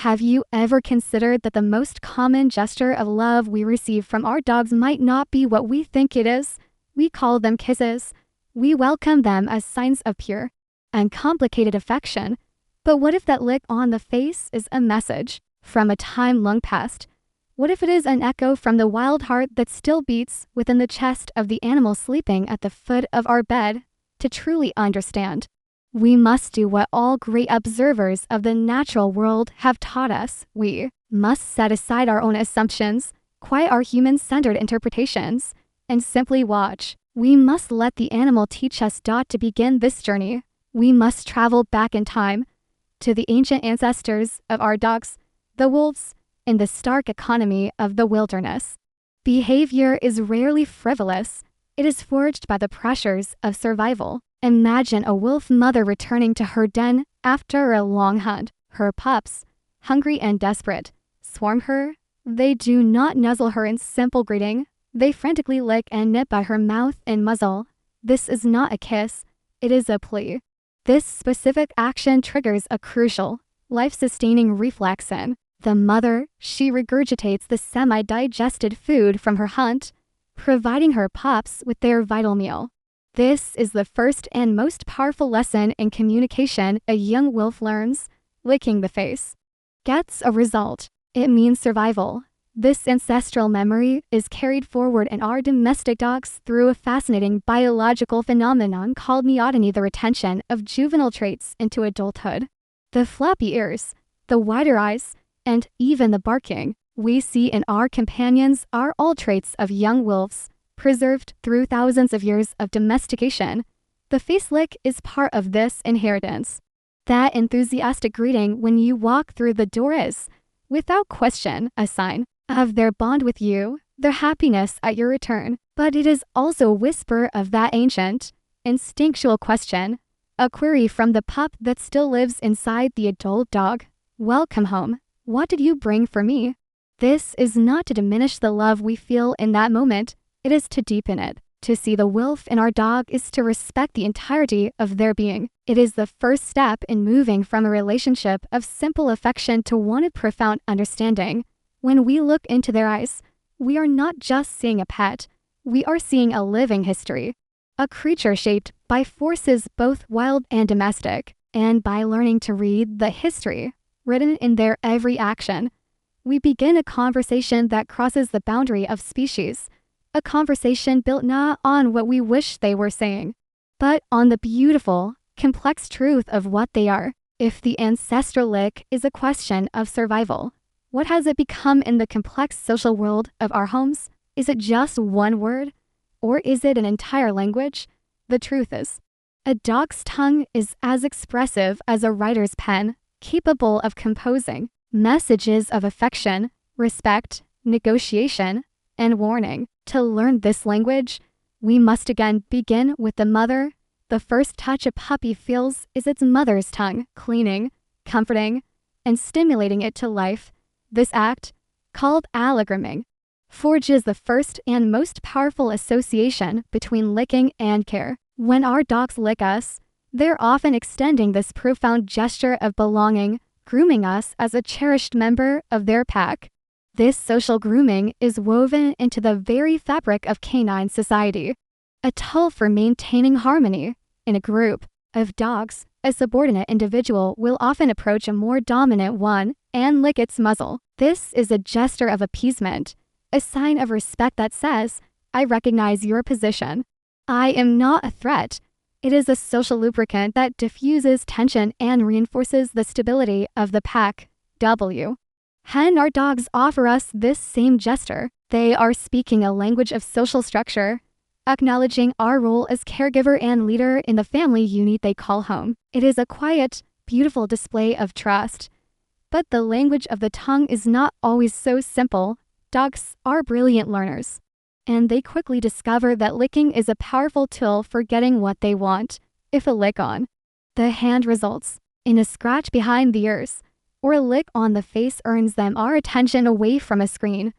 Have you ever considered that the most common gesture of love we receive from our dogs might not be what we think it is? We call them kisses. We welcome them as signs of pure and complicated affection. But what if that lick on the face is a message from a time long past? What if it is an echo from the wild heart that still beats within the chest of the animal sleeping at the foot of our bed? To truly understand, we must do what all great observers of the natural world have taught us. We must set aside our own assumptions, quiet our human-centered interpretations, and simply watch. We must let the animal teach us. To begin this journey, we must travel back in time to the ancient ancestors of our dogs, the wolves, in the stark economy of the wilderness. Behavior is rarely frivolous. It is forged by the pressures of survival. Imagine a wolf mother returning to her den after a long hunt. Her pups, hungry and desperate, swarm her. They do not nuzzle her in simple greeting. They frantically lick and nip at her mouth and muzzle. This is not a kiss. It is a plea. This specific action triggers a crucial, life-sustaining reflex in the mother. She regurgitates the semi-digested food from her hunt, providing her pups with their vital meal. This is the first and most powerful lesson in communication a young wolf learns. Licking the face gets a result. It means survival. This ancestral memory is carried forward in our domestic dogs through a fascinating biological phenomenon called neoteny, the retention of juvenile traits into adulthood. The floppy ears, the wider eyes, and even the barking we see in our companions are all traits of young wolves, preserved through thousands of years of domestication. The face lick is part of this inheritance. That enthusiastic greeting when you walk through the door is, without question, a sign of their bond with you, their happiness at your return. But it is also a whisper of that ancient, instinctual question, a query from the pup that still lives inside the adult dog. Welcome home. What did you bring for me? This is not to diminish the love we feel in that moment. It is to deepen it. To see the wolf in our dog is to respect the entirety of their being. It is the first step in moving from a relationship of simple affection to one of profound understanding. When we look into their eyes, we are not just seeing a pet. We are seeing a living history, a creature shaped by forces both wild and domestic. And by learning to read the history written in their every action, we begin a conversation that crosses the boundary of species, a conversation built not on what we wish they were saying, but on the beautiful, complex truth of what they are. If the ancestral lick is a question of survival, what has it become in the complex social world of our homes? Is it just one word? Or is it an entire language? The truth is, a dog's tongue is as expressive as a writer's pen, capable of composing messages of affection, respect, negotiation, and warning. To learn this language, we must again begin with the mother. The first touch a puppy feels is its mother's tongue, cleaning, comforting, and stimulating it to life. This act, called allogrooming, forges the first and most powerful association between licking and care. When our dogs lick us, they're often extending this profound gesture of belonging, grooming us as a cherished member of their pack. This social grooming is woven into the very fabric of canine society, a tool for maintaining harmony. In a group of dogs, a subordinate individual will often approach a more dominant one and lick its muzzle. This is a gesture of appeasement, a sign of respect that says, I recognize your position. I am not a threat. It is a social lubricant that diffuses tension and reinforces the stability of the pack. Our dogs offer us this same gesture. They are speaking a language of social structure, acknowledging our role as caregiver and leader in the family unit they call home. It is a quiet, beautiful display of trust. But the language of the tongue is not always so simple. Dogs are brilliant learners, and they quickly discover that licking is a powerful tool for getting what they want. If a lick on the hand results in a scratch behind the ears, or a lick on the face earns them our attention away from a screen,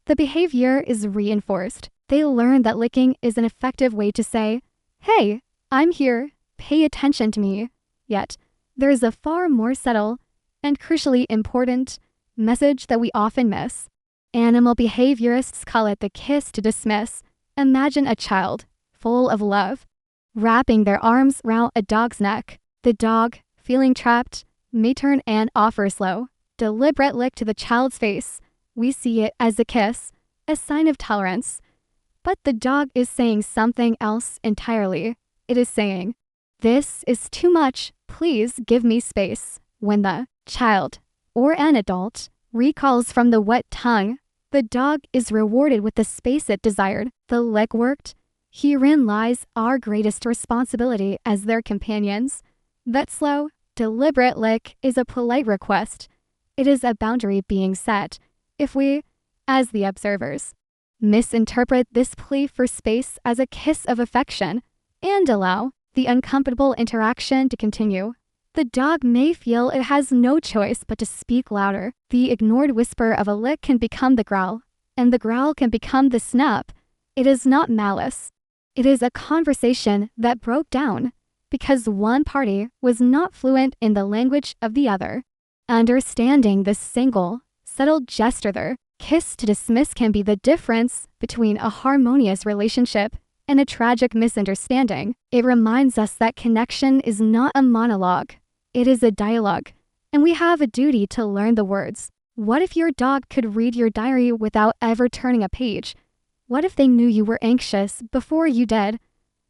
the behavior is reinforced. They learn that licking is an effective way to say, hey, I'm here, pay attention to me. Yet, there is a far more subtle, and crucially important message that we often miss. Animal behaviorists call it the kiss to dismiss. Imagine a child, full of love, wrapping their arms round a dog's neck. The dog, feeling trapped, may turn and offer a slow, deliberate lick to the child's face. We see it as a kiss, a sign of tolerance. But the dog is saying something else entirely. It is saying, "This is too much, please give me space." When the child, or an adult, recalls from the wet tongue, the dog is rewarded with the space it desired. The lick worked. Herein lies our greatest responsibility as their companions. That slow, deliberate lick is a polite request. It is a boundary being set. If we, as the observers, misinterpret this plea for space as a kiss of affection and allow the uncomfortable interaction to continue, the dog may feel it has no choice but to speak louder. The ignored whisper of a lick can become the growl, and the growl can become the snap. It is not malice. It is a conversation that broke down because one party was not fluent in the language of the other. Understanding this single, subtle gesture, the kiss to dismiss, can be the difference between a harmonious relationship and a tragic misunderstanding. It reminds us that connection is not a monologue. It is a dialogue, and we have a duty to learn the words. What if your dog could read your diary without ever turning a page? What if they knew you were anxious before you did,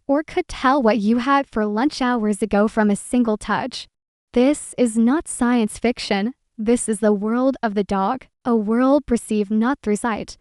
or could tell what you had for lunch hours ago from a single touch? This is not science fiction. This is the world of the dog, a world perceived not through sight,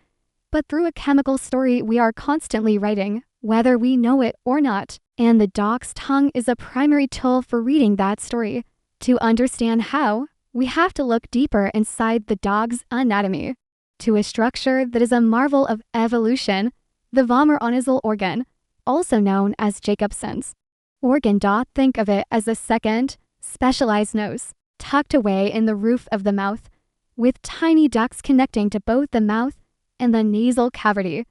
but through a chemical story we are constantly writing, whether we know it or not. And the dog's tongue is a primary tool for reading that story. To understand how, we have to look deeper inside the dog's anatomy, to a structure that is a marvel of evolution, the vomeronasal organ, also known as Jacobson's organ. Think of it as a second, specialized nose, tucked away in the roof of the mouth, with tiny ducts connecting to both the mouth and the nasal cavity.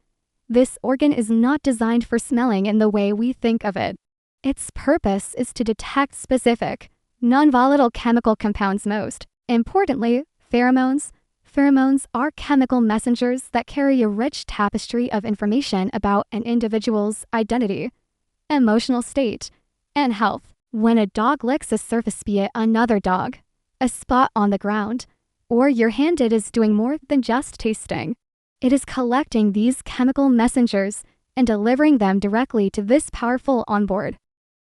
This organ is not designed for smelling in the way we think of it. Its purpose is to detect specific, non-volatile chemical compounds. Most importantly, pheromones. Pheromones are chemical messengers that carry a rich tapestry of information about an individual's identity, emotional state, and health. When a dog licks a surface, be it another dog, a spot on the ground, or your hand, it is doing more than just tasting. It is collecting these chemical messengers and delivering them directly to this powerful onboard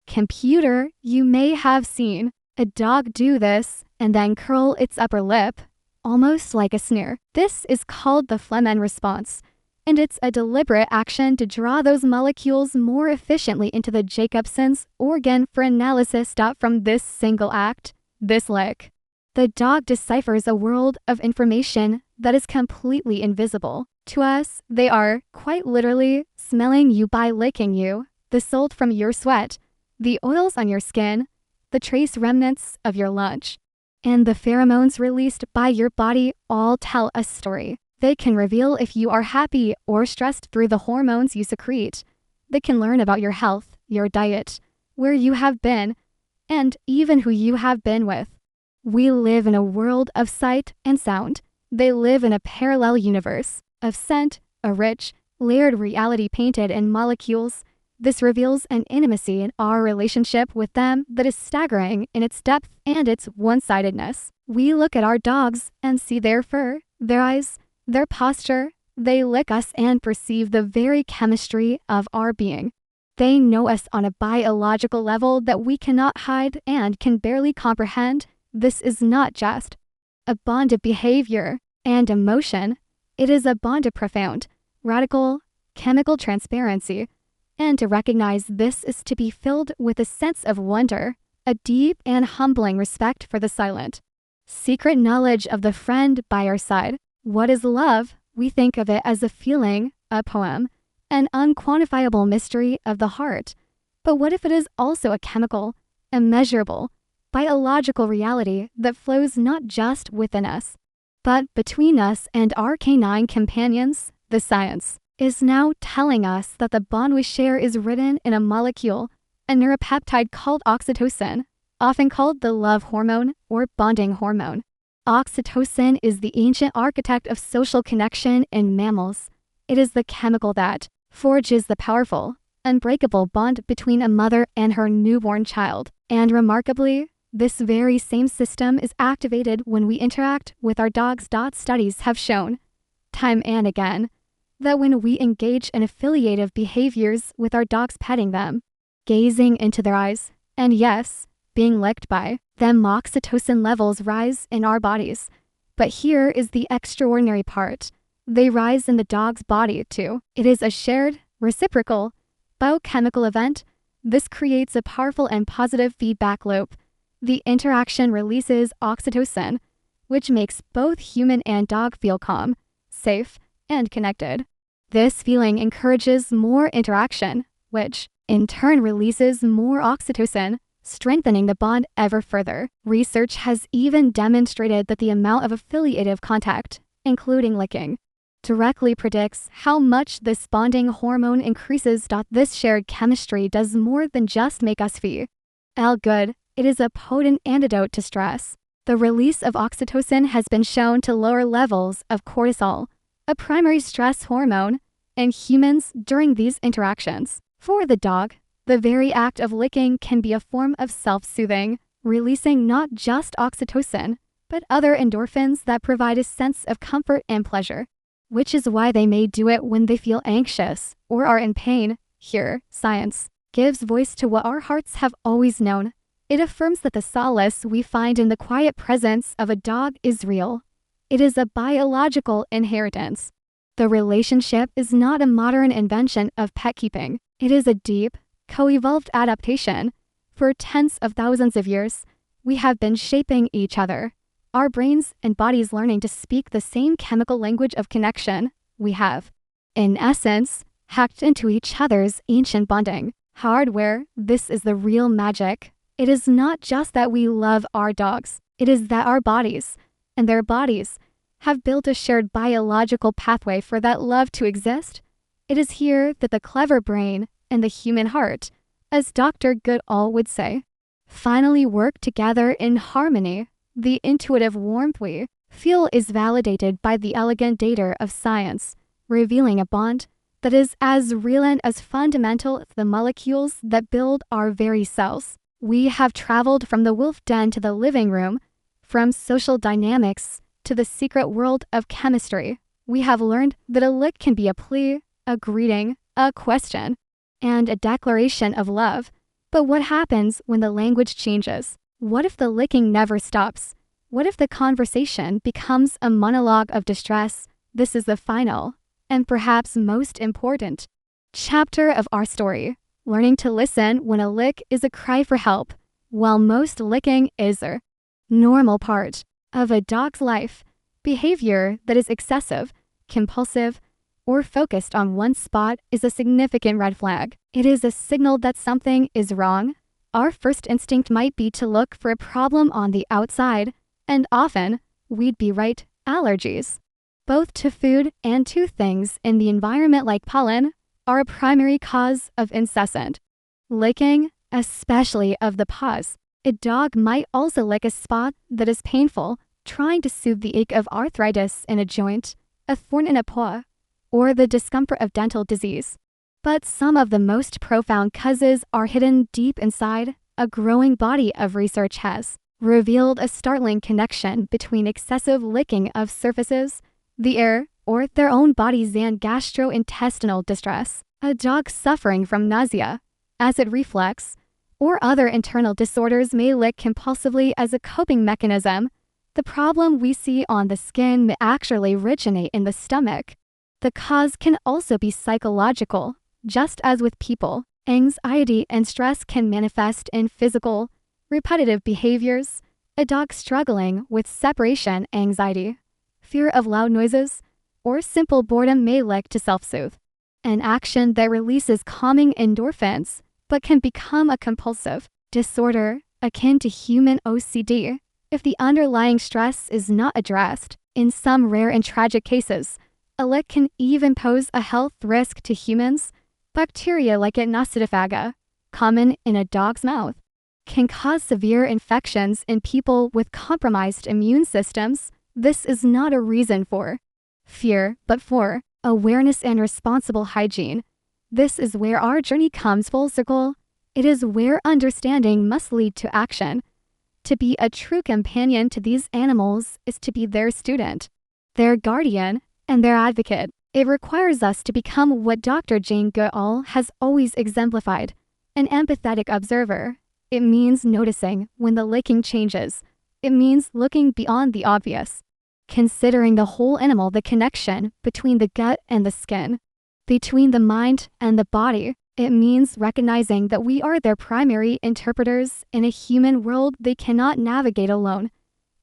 computer. You may have seen a dog do this and then curl its upper lip, almost like a sneer. This is called the Flehmen response, and it's a deliberate action to draw those molecules more efficiently into the Jacobson's organ for analysis. From this single act, this lick, the dog deciphers a world of information that is completely invisible to us. They are, quite literally, smelling you by licking you, the salt from your sweat, the oils on your skin, the trace remnants of your lunch, and the pheromones released by your body all tell a story. They can reveal if you are happy or stressed through the hormones you secrete. They can learn about your health, your diet, where you have been, and even who you have been with. We live in a world of sight and sound. They live in a parallel universe of scent, a rich, layered reality painted in molecules. This reveals an intimacy in our relationship with them that is staggering in its depth and its one-sidedness. We look at our dogs and see their fur, their eyes, their posture. They lick us and perceive the very chemistry of our being. They know us on a biological level that we cannot hide and can barely comprehend. This is not just a bond of behavior and emotion. It is a bond of profound, radical, chemical transparency. And to recognize this is to be filled with a sense of wonder, a deep and humbling respect for the silent, secret knowledge of the friend by our side. What is love? We think of it as a feeling, a poem, an unquantifiable mystery of the heart. But what if it is also a chemical, immeasurable, biological reality that flows not just within us, but between us and our canine companions? The science is now telling us that the bond we share is written in a molecule, a neuropeptide called oxytocin, often called the love hormone or bonding hormone. Oxytocin is the ancient architect of social connection in mammals. It is the chemical that forges the powerful, unbreakable bond between a mother and her newborn child. And remarkably, this very same system is activated when we interact with our dogs. Studies have shown, time and again, that when we engage in affiliative behaviors with our dogs, petting them, gazing into their eyes, and yes, being licked by them, oxytocin levels rise in our bodies. But here is the extraordinary part. They rise in the dog's body too. It is a shared, reciprocal, biochemical event. This creates a powerful and positive feedback loop. The interaction releases oxytocin, which makes both human and dog feel calm, safe, and connected. This feeling encourages more interaction, which in turn releases more oxytocin, strengthening the bond ever further. Research has even demonstrated that the amount of affiliative contact, including licking, directly predicts how much this bonding hormone increases. This shared chemistry does more than just make us feel good. It is a potent antidote to stress. The release of oxytocin has been shown to lower levels of cortisol, a primary stress hormone, in humans during these interactions. For the dog, the very act of licking can be a form of self-soothing, releasing not just oxytocin, but other endorphins that provide a sense of comfort and pleasure, which is why they may do it when they feel anxious or are in pain. Here, science gives voice to what our hearts have always known. It affirms that the solace we find in the quiet presence of a dog is real. It is a biological inheritance. The relationship is not a modern invention of pet keeping. It is a deep, co-evolved adaptation. For tens of thousands of years, we have been shaping each other, our brains and bodies learning to speak the same chemical language of connection. We have, in essence, hacked into each other's ancient bonding hardware. This is the real magic. It is not just that we love our dogs. It is that our bodies and their bodies have built a shared biological pathway for that love to exist. It is here that the clever brain and the human heart, as Dr. Goodall would say, finally work together in harmony. The intuitive warmth we feel is validated by the elegant data of science, revealing a bond that is as real and as fundamental as the molecules that build our very cells. We have traveled from the wolf den to the living room, from social dynamics to the secret world of chemistry. We have learned that a lick can be a plea, a greeting, a question, and a declaration of love. But what happens when the language changes? What if the licking never stops? What if the conversation becomes a monologue of distress? This is the final, and perhaps most important, chapter of our story. Learning to listen when a lick is a cry for help, while most licking is a normal part of a dog's life. Behavior that is excessive, compulsive, or focused on one spot is a significant red flag. It is a signal that something is wrong. Our first instinct might be to look for a problem on the outside, and often, we'd be right, allergies, both to food and to things in the environment like pollen, are a primary cause of incessant licking, especially of the paws. A dog might also lick a spot that is painful, trying to soothe the ache of arthritis in a joint, a thorn in a paw, or the discomfort of dental disease. But some of the most profound causes are hidden deep inside. A growing body of research has revealed a startling connection between excessive licking of surfaces, the air, or their own bodies and gastrointestinal distress. A dog suffering from nausea, acid reflux, or other internal disorders may lick compulsively as a coping mechanism. The problem we see on the skin may actually originate in the stomach. The cause can also be psychological. Just as with people, anxiety and stress can manifest in physical, repetitive behaviors. A dog struggling with separation anxiety, fear of loud noises, or simple boredom may lick to self-soothe, an action that releases calming endorphins but can become a compulsive disorder akin to human OCD if the underlying stress is not addressed. In some rare and tragic cases, a lick can even pose a health risk to humans. Bacteria like Nocitiphaga, common in a dog's mouth, can cause severe infections in people with compromised immune systems. This is not a reason for fear, but for awareness and responsible hygiene. This is where our journey comes full circle. It is where understanding must lead to action. To be a true companion to these animals is to be their student, their guardian, and their advocate. It requires us to become what Dr. Jane Goodall has always exemplified, an empathetic observer. It means noticing when the licking changes. It means looking beyond the obvious, considering the whole animal, the connection between the gut and the skin, between the mind and the body. It means recognizing that we are their primary interpreters in a human world they cannot navigate alone.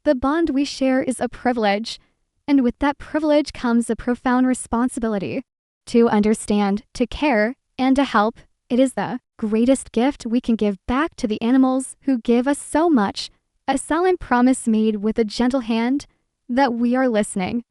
The bond we share is a privilege, and with that privilege comes a profound responsibility to understand, to care, and to help. It is the greatest gift we can give back to the animals who give us so much, a solemn promise made with a gentle hand that we are listening.